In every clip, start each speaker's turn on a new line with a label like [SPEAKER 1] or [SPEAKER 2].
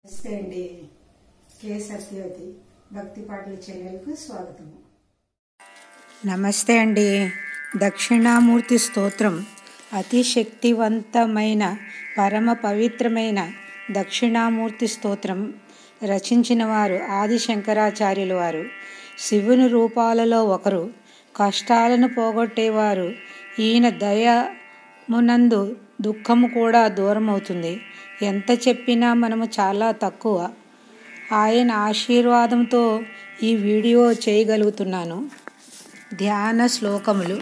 [SPEAKER 1] నమస్తే అండి. కే సత్యవతి భక్తి పాటల ఛానల్కు స్వాగతం.
[SPEAKER 2] నమస్తే అండి. దక్షిణామూర్తి స్తోత్రం అతి శక్తివంతమైన పరమ పవిత్రమైన దక్షిణామూర్తి స్తోత్రం రచించిన వారు ఆది శంకరాచార్యులు వారు. శివుని రూపాలలో ఒకరు, కష్టాలను పోగొట్టేవారు. ఈయన దయమునందు దుఃఖము కూడా దూరమవుతుంది. ఎంత చెప్పినా మనము చాలా తక్కువ. ఆయన ఆశీర్వాదంతో ఈ వీడియో చేయగలుగుతున్నాను. ధ్యాన శ్లోకములు.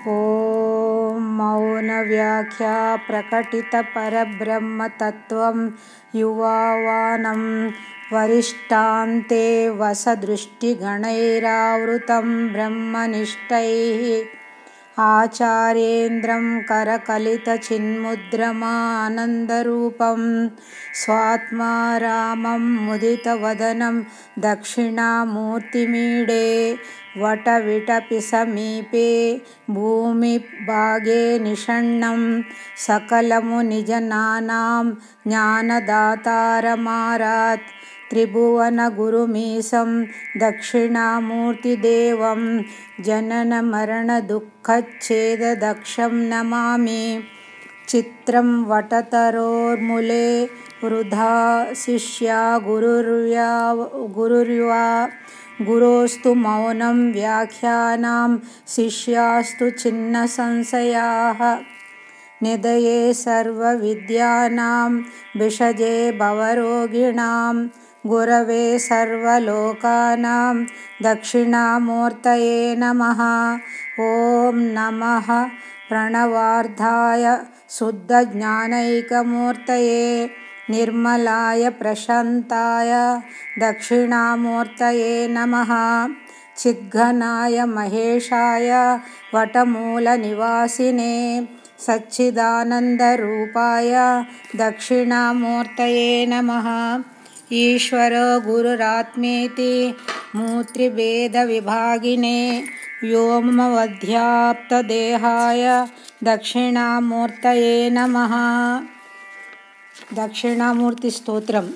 [SPEAKER 2] ఓం మౌన వ్యాఖ్యా ప్రకటిత పరబ్రహ్మతత్వం యువావానం వరిష్టాంతే వసదృష్టిగణైరావృతం బ్రహ్మనిష్టైః ఆచార్యేంద్రం కరకలిత చిన్ముద్రమానందరూపం స్వాత్మా రామం ముదితవదనం దక్షిణామూర్తిమీడే వటవిటపి సమీపే భూమి భాగే నిషణ్ణం సకలము నిజనానాం జ్ఞానదాతారమారాత్ త్రిభువన గురుమీశం దక్షిణామూర్తిదేవం జనన మరణ దుఃఖచ్ఛేదదక్షం నమామి. చిత్రం వటతరోర్మూలే వృధా శిష్యా గురుర్యా గురోస్తు మౌనం వ్యాఖ్యానాం శిష్యాస్తు చిన్న సంశయాః నిదయే సర్వ విద్యానాం భిషజే భవరోగిణాం గురవే సర్వలోకానాం దక్షిణామూర్తయే నమః. ఓం నమః ప్రణవార్థాయ శుద్ధ జ్ఞానైకమూర్తయే నిర్మలాయ ప్రశాంతాయ దక్షిణామూర్తయే నమః. చిద్ఘనాయ మహేశాయ వటమూల నివాసినే సచ్చిదానందరూపాయ దక్షిణామూర్తయే నమః. ఈశ్వరో గురురాత్మేతి మూర్తిభేద విభాగినే వ్యోమవద్వ్యాప్తదేహాయ దక్షిణామూర్తయే నమః. దక్షిణామూర్తి స్తోత్రం.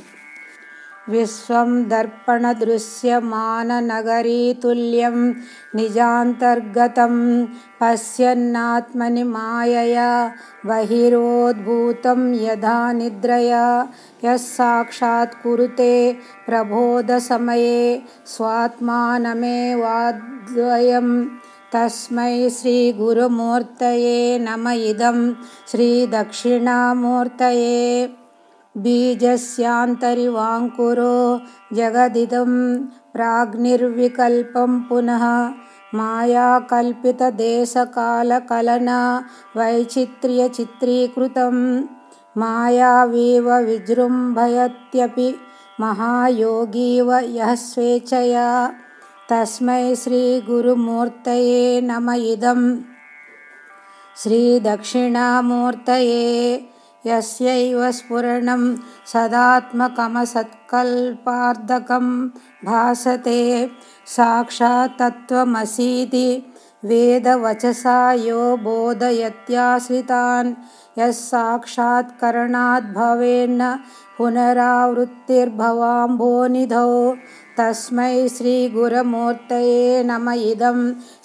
[SPEAKER 2] విశ్వం దర్పణ దృశ్యమాననగరీతుల్యం నిజాంతర్గతం పశ్యన్నాత్మని మాయయా బహిరోద్భూతం యథా నిద్రయా యస్సాక్షాత్ కురుతే ప్రబోధసమయే స్వాత్మానమేవాద్వయం తస్మై శ్రీ గురుమూర్తయే నమ. ఇదం శ్రీ దక్షిణామూర్తయే. బీజస్యాంతరివాంకురో జగదిదం ప్రాగ్నిర్వికల్పం పునః మాయాకల్పితదేశకాలకలనా వైచిత్ర్య చిత్రీకృతం మాయావీవ విజృంభయత్యపి మహాయోగీవ యః స్వేచ్ఛయా తస్మై శ్రీ గురుమూర్తయే నమ. ఇదం శ్రీ దక్షిణామూర్తయే. యస్యైవ స్ఫురణం సదాత్మకమసత్కల్పార్థకం భాసతే సాక్షాత్ తత్వమసీతి వేదవచసా యో బోధయత్యాశ్రితాన్ యస్సాక్షాత్కరణాద్ భవేన్న పునరావృత్తిర్భవాంభోనిధౌ తస్మై శ్రీ గురుమూర్తయే నమ. ఇదం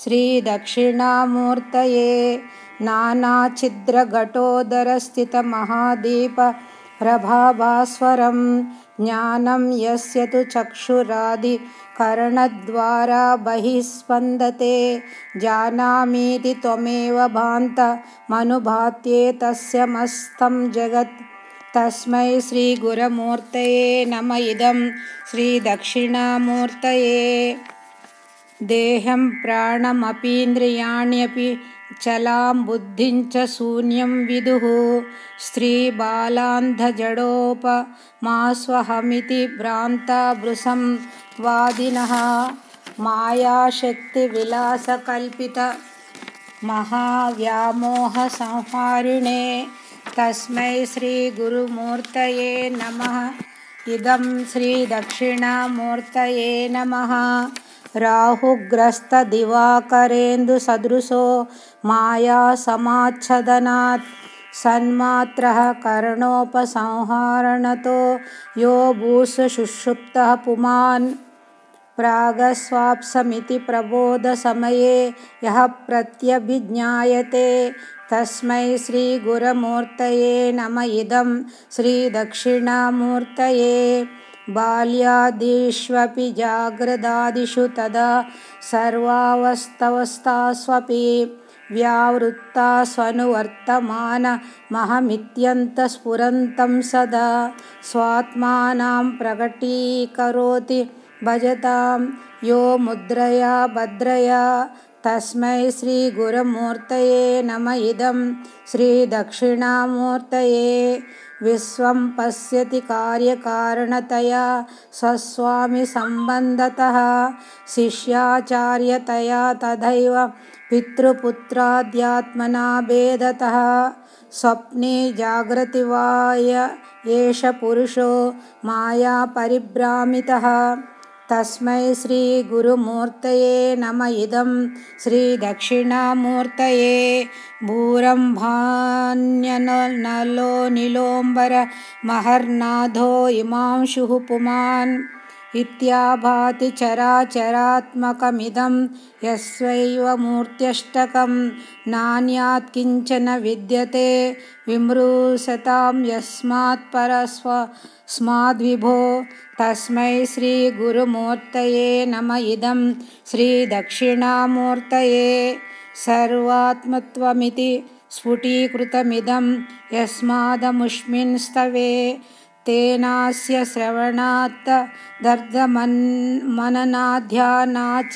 [SPEAKER 2] శ్రీ దక్షిణామూర్తయే. నానాఛిద్రఘటోదరస్థితమహాదీప ప్రభాభాస్వరం జ్ఞానం యస్య తు చక్షురాదికరణద్వారా బహిస్పందతే జానామీతి త్వమేవ భాంతమనుభాత్యేతస్య మస్తం జగత్ తస్మై శ్రీ గురుమూర్తయే నమ. ఇదం శ్రీ దక్షిణామూర్తయే. దేహం ప్రాణమపీంద్రియాణ్యపి చలాం బుద్ధిం చ శూన్యం విదుః స్త్రీబాలాంధజడోపమాస్వహమితి భ్రాంతా భృశం వాదినః మాయాశక్తివిలాసకల్పిత మహావ్యామోహ సంహారిణే తస్మై శ్రీ గురుమూర్తయే నమః. ఇదం శ్రీ దక్షిణామూర్తయే నమః. రాహుగ్రస్త దివాకరేందు సదృశో మాయా సమాచ్ఛదనాత్ सन्मात्रः कर्णोपसंहारणतो यो भूसुषुप्तः पुमान् प्रागस्वाप्समिति प्रबोधसमये यः प्रत्यभिज्ञायते तस्मै श्रीगुरुमूर्तये नम इदं श्रीदक्षिणामूर्तये। बाल्यादिष्वपि जाग्रदादिषु तदा सर्वावस्थास्वपि व्यावृत्तास्वनुवर्तमानमहमित्यन्तस्फुरन्तं सदा स्वात्मानं प्रकटीकरोति भजतां यो मुद्रया भद्रया तस्मै श्रीगुरुमूर्तये नम इदं श्रीदक्षिणामूर्तये। विश्वं पश्यति कार्यकारणतया स्वस्वामिसम्बन्धतः शिष्याचार्यतया तथैव पितृपुत्राद्यात्मना भेदतः स्वप्ने जागृति वा एष पुरुषो माया परिभ्रामितः तस्मै श्रीगुरुमूर्तये नम इदं श्रीदक्षिणामूर्तये। भूरम्भान्यनलो नीलोम्बर महर्नाथो इमांशुः पुमान् इत्याभाति चराचरात्मकमिदं यस्यैव मूर्त्यष्टकं नान्यात् किञ्चन विद्यते विमृशतां यस्मात् परस्माद्विभो तस्मै श्रीगुरुमूर्तये नम इदं श्रीदक्षिणामूर्तये। सर्वात्मत्वमिति स्फुटीकृतमिदं यस्मादमुष्मिन् स्तवे तेनास्य श्रवणात् दर्दमननाध्यानाच्च